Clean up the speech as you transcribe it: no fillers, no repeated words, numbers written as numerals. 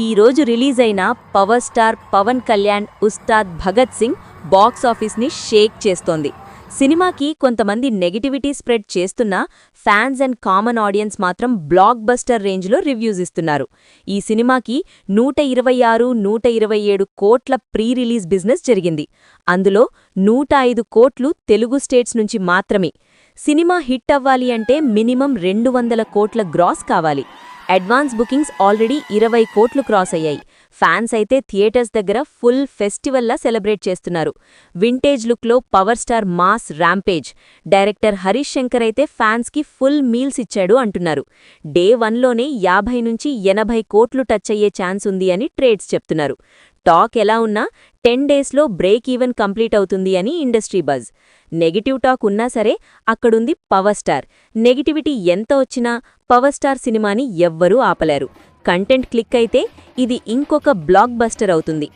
ఈరోజు రిలీజ్ అయిన power star Pawan Kalyan Ustaad Bhagat Singh box ఆఫీస్ని షేక్ చేస్తోంది. సినిమాకి కొంతమంది నెగటివిటీ స్ప్రెడ్ చేస్తున్నా ఫ్యాన్స్ అండ్ కామన్ ఆడియన్స్ మాత్రం బ్లాక్ బస్టర్ రేంజ్లో రివ్యూస్ ఇస్తున్నారు. ఈ సినిమాకి 126-127 కోట్ల ప్రీ రిలీజ్ బిజినెస్ జరిగింది. అందులో 105 కోట్లు తెలుగు స్టేట్స్ నుంచి మాత్రమే. సినిమా హిట్ అవ్వాలి అంటే మినిమం 200 కోట్ల గ్రాస్ కావాలి. అడ్వాన్స్ బుకింగ్స్ ఆల్రెడీ 20 కోట్లు క్రాస్ అయ్యాయి. ఫ్యాన్స్ అయితే థియేటర్స్ దగ్గర ఫుల్ ఫెస్టివల్లా సెలబ్రేట్ చేస్తున్నారు. వింటేజ్ లుక్లో power star mass rampage. Director Harish Shankar అయితే ఫ్యాన్స్కి ఫుల్ మీల్స్ ఇచ్చాడు అంటున్నారు. డే 1లోనే 50-80 కోట్లు టచ్ అయ్యే ఛాన్స్ ఉంది అని ట్రేడ్స్ చెప్తున్నారు. టాక్ ఎలా ఉన్నా 10 డేస్లో బ్రేక్ ఈవెన్ కంప్లీట్ అవుతుంది అని ఇండస్ట్రీ బజ్. నెగిటివ్ టాక్ ఉన్నా సరే అక్కడుంది పవర్ స్టార్. నెగిటివిటీ ఎంత వచ్చినా పవర్ స్టార్ సినిమాని ఎవ్వరూ ఆపలేరు. కంటెంట్ క్లిక్ అయితే ఇది ఇంకొక బ్లాక్ బస్టర్ అవుతుంది.